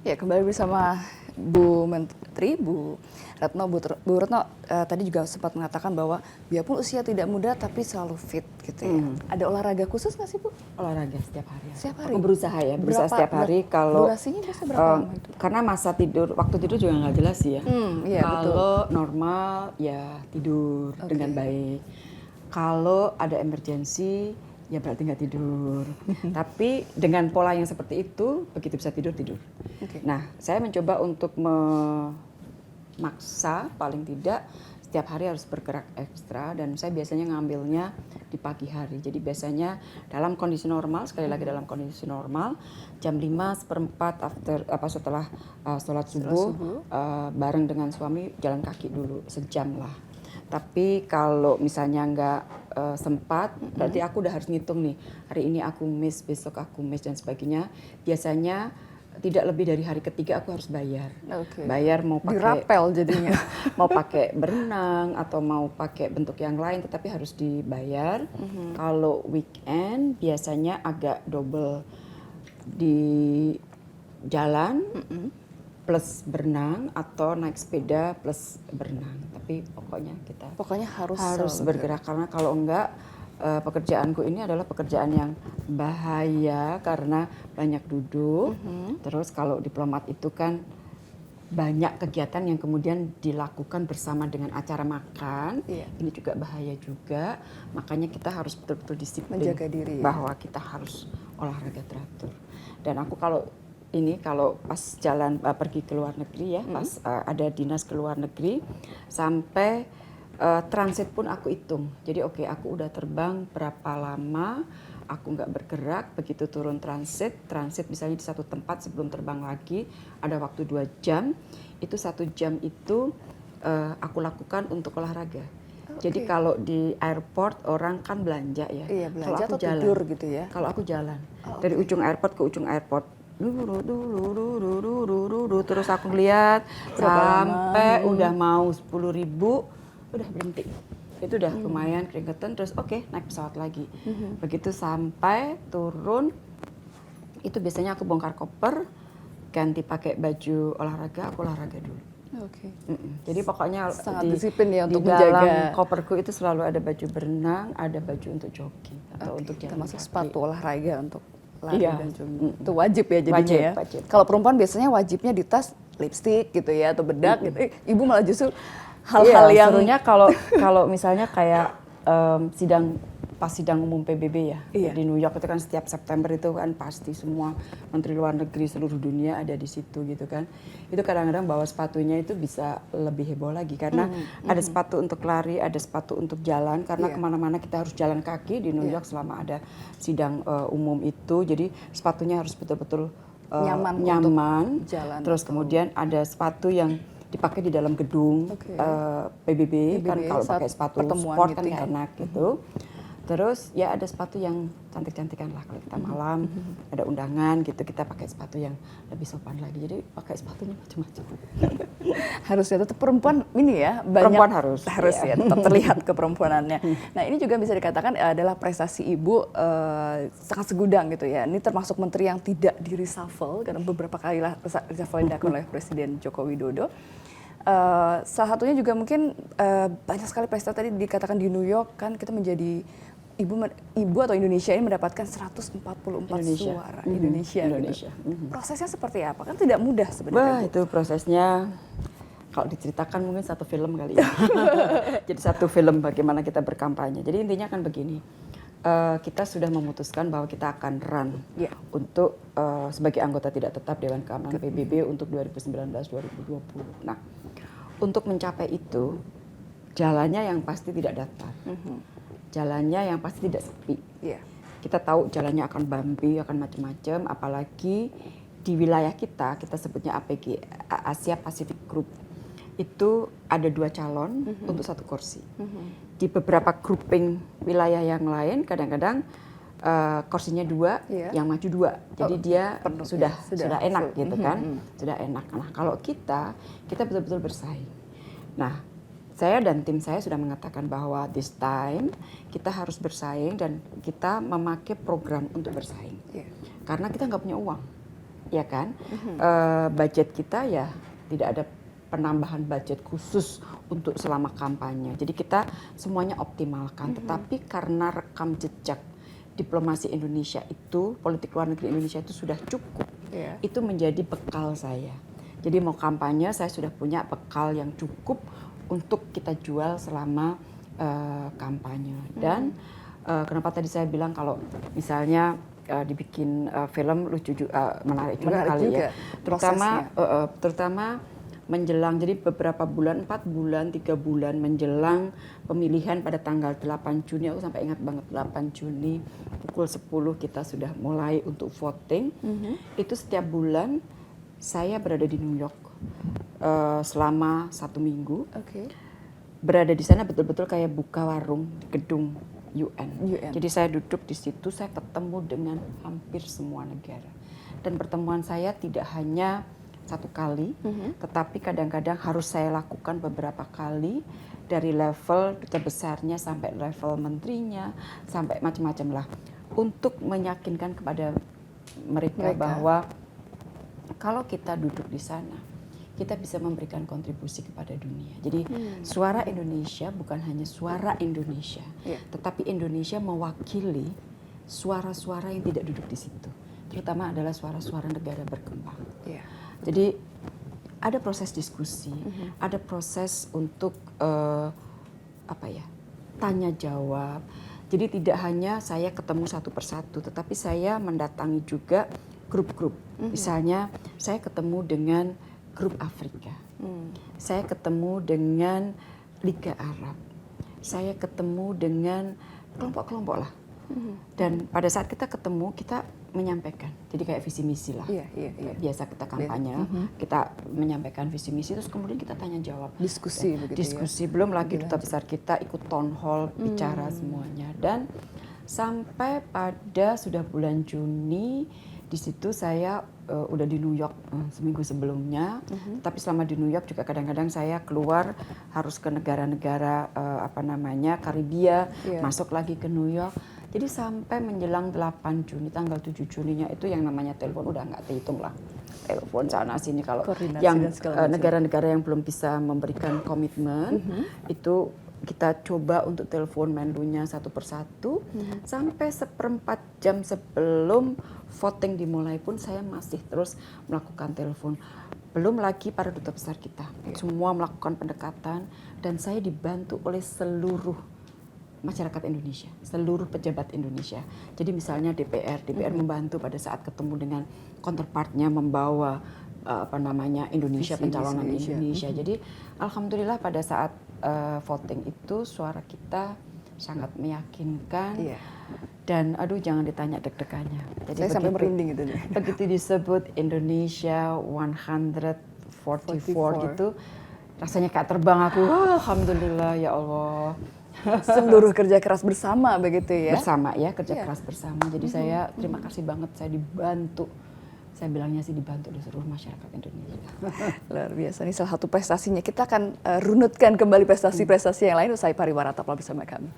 Ya, kembali bersama Bu Menteri, Bu Retno. Bu Retno tadi juga sempat mengatakan bahwa biarpun usia tidak muda tapi selalu fit gitu ya. Ada olahraga khusus nggak sih, Bu? Olahraga setiap hari. Setiap hari? Aku berusaha ya, berusaha Berapa setiap hari. Kalau durasinya biasa berapa lama itu? karena masa tidur, waktu tidur juga nggak jelas sih ya. Iya, Kalau normal ya tidur dengan baik. Kalau ada emergensi ya berarti nggak tidur. Tapi dengan pola yang seperti itu, begitu bisa tidur, tidur. Nah, saya mencoba untuk memaksa paling tidak setiap hari harus bergerak ekstra, dan saya biasanya ngambilnya di pagi hari. Jadi biasanya dalam kondisi normal, sekali lagi dalam kondisi normal, jam 5:15 setelah sholat subuh, bareng dengan suami jalan kaki dulu sejam lah. Tapi kalau misalnya nggak sempat, berarti aku udah harus ngitung nih, hari ini aku miss, besok aku miss dan sebagainya. Biasanya tidak lebih dari hari ketiga aku harus bayar. Bayar mau pakai dirapel jadinya. mau pakai berenang atau mau pakai bentuk yang lain, tetapi harus dibayar. Kalau weekend biasanya agak double, di jalan plus berenang atau naik sepeda plus berenang. Tapi pokoknya harus bergerak, karena kalau enggak pekerjaanku ini adalah pekerjaan yang bahaya karena banyak duduk. Terus kalau diplomat itu kan banyak kegiatan yang kemudian dilakukan bersama dengan acara makan. Ini juga bahaya juga. Makanya kita harus betul-betul disiplin, menjaga diri bahwa kita harus olahraga teratur. Dan aku kalau pas jalan pergi ke luar negeri ya, pas ada dinas ke luar negeri, sampai transit pun aku hitung. Jadi aku udah terbang berapa lama, aku nggak bergerak, begitu turun transit misalnya di satu tempat sebelum terbang lagi, ada waktu 2 jam, itu 1 jam itu aku lakukan untuk olahraga. Jadi kalau di airport orang kan belanja ya, belanja kalau aku atau jalan, tidur gitu ya? Kalau aku jalan, dari ujung airport ke ujung airport, terus aku lihat sampai udah mau 10.000, udah berhenti. Itu udah lumayan keringetan, terus naik pesawat lagi. Begitu sampai turun, itu biasanya aku bongkar koper, ganti pakai baju olahraga, aku olahraga dulu. Jadi pokoknya sangat disiplin ya untuk di dalam menjaga. koperku itu selalu ada baju berenang, ada baju untuk jogging atau untuk jalan termasuk kaki. sepatu olahraga untuk lari dan jogging. Itu wajib ya jadinya wajib. Kalau perempuan biasanya wajibnya di tas lipstik gitu ya atau bedak gitu. Ibu malah justru hal-hal yang serunya kalau misalnya kayak pas sidang umum PBB ya, di New York itu kan setiap September itu kan pasti semua menteri luar negeri seluruh dunia ada di situ gitu kan. Itu kadang-kadang bawa sepatunya itu bisa lebih heboh lagi, karena ada sepatu untuk lari, ada sepatu untuk jalan, karena kemana-mana kita harus jalan kaki di New York selama ada sidang umum itu. Jadi sepatunya harus betul-betul nyaman. Jalan. Terus kemudian ada sepatu yang dipakai di dalam gedung PBB kan, kalau pakai sepatu sport kan nggak enak gitu. Terus ya ada sepatu yang cantik-cantikan lah, kalau kita malam ada undangan gitu, kita pakai sepatu yang lebih sopan lagi. Jadi pakai sepatunya macam-macam. Harusnya tetap perempuan ini ya, banyak perempuan harus ya tetap terlihat keperempuanannya. Nah, ini juga bisa dikatakan adalah prestasi Ibu sangat segudang gitu ya. Ini termasuk menteri yang tidak di reshuffle, karena beberapa kali lah reshuffle dilakukan oleh Presiden Joko Widodo. Salah satunya juga mungkin banyak sekali prestasi, tadi dikatakan di New York kan kita menjadi Ibu atau Indonesia ini mendapatkan 144 suara Indonesia. Gitu. Prosesnya seperti apa? Kan tidak mudah sebenarnya. Itu prosesnya kalau diceritakan mungkin satu film kali ya. Jadi satu film bagaimana kita berkampanye. Jadi intinya kan begini, kita sudah memutuskan bahwa kita akan run untuk sebagai anggota tidak tetap Dewan Keamanan PBB untuk 2019-2020. Nah, untuk mencapai itu, jalannya yang pasti tidak datar. Jalannya yang pasti tidak sepi. Kita tahu jalannya akan bumpy, akan macam-macam, apalagi di wilayah kita sebutnya APG, Asia Pacific Group. Itu ada 2 calon untuk 1 kursi. Di beberapa grouping wilayah yang lain kadang-kadang kursinya 2, yang maju 2. Jadi dia sudah enak gitu kan. Sudah enak. Nah, kalau kita betul-betul bersaing. Nah, saya dan tim saya sudah mengatakan bahwa this time kita harus bersaing dan kita memakai program untuk bersaing. Karena kita nggak punya uang. ya kan? Budget kita ya tidak ada penambahan budget khusus untuk selama kampanye. Jadi kita semuanya optimalkan. Tetapi karena rekam jejak diplomasi Indonesia itu, politik luar negeri Indonesia itu sudah cukup. Itu menjadi bekal saya. Jadi mau kampanye saya sudah punya bekal yang cukup untuk kita jual selama kampanye. Dan kenapa tadi saya bilang kalau misalnya dibikin film lucu menarik juga kali ya. Terutama menjelang, jadi beberapa bulan, 4 bulan, 3 bulan menjelang pemilihan pada tanggal 8 Juni, aku sampai ingat banget 8 Juni pukul 10 kita sudah mulai untuk voting. Itu setiap bulan saya berada di New York selama 1 minggu. Berada di sana betul-betul kayak buka warung di gedung UN. Jadi saya duduk di situ, saya ketemu dengan hampir semua negara. Dan pertemuan saya tidak hanya 1 kali, tetapi kadang-kadang harus saya lakukan beberapa kali dari level duta besarnya sampai level menterinya, sampai macam-macam lah, untuk meyakinkan kepada mereka bahwa kalau kita duduk di sana, kita bisa memberikan kontribusi kepada dunia. Jadi suara Indonesia bukan hanya suara Indonesia, tetapi Indonesia mewakili suara-suara yang tidak duduk di situ, terutama adalah suara-suara negara berkembang. Jadi ada proses diskusi, ada proses untuk tanya jawab. Jadi tidak hanya saya ketemu satu persatu, tetapi saya mendatangi juga grup-grup. Misalnya saya ketemu dengan grup Afrika, saya ketemu dengan Liga Arab, saya ketemu dengan kelompok-kelompok lah. Dan pada saat kita ketemu, kita menyampaikan. Jadi kayak visi misi lah. Biasa kita kampanye, kita menyampaikan visi misi, terus kemudian kita tanya jawab. Diskusi, belum lagi duta besar kita ikut town hall, bicara semuanya. Dan sampai pada sudah bulan Juni, di situ saya udah di New York seminggu sebelumnya. Tapi selama di New York juga kadang-kadang saya keluar harus ke negara-negara Karibia, masuk lagi ke New York. Jadi sampai menjelang 8 Juni, tanggal 7 Juninya itu yang namanya telepon udah nggak terhitung lah. Telepon sana sini, kalau yang negara-negara yang belum bisa memberikan komitmen itu kita coba untuk telepon menlunya satu persatu. Sampai 1/4 jam sebelum voting dimulai pun saya masih terus melakukan telepon. Belum lagi para duta besar kita, semua melakukan pendekatan, dan saya dibantu oleh seluruh masyarakat Indonesia, seluruh pejabat Indonesia. Jadi misalnya DPR membantu pada saat ketemu dengan counterpartnya membawa Indonesia, pencalonan Indonesia. Jadi alhamdulillah pada saat voting itu suara kita sangat meyakinkan. Dan jangan ditanya deg-degannya. Jadi saya sampai merinding itu. Begitu disebut Indonesia 144 gitu, rasanya kayak terbang aku. Alhamdulillah ya Allah. Seluruh kerja keras bersama begitu ya? Bersama ya, kerja keras bersama. Jadi saya terima kasih banget, saya dibantu. Saya bilangnya sih dibantu oleh seluruh masyarakat Indonesia. Luar biasa, ini salah satu prestasinya. Kita akan runutkan kembali prestasi-prestasi yang lain usai pariwara. Tetaplah bersama kami.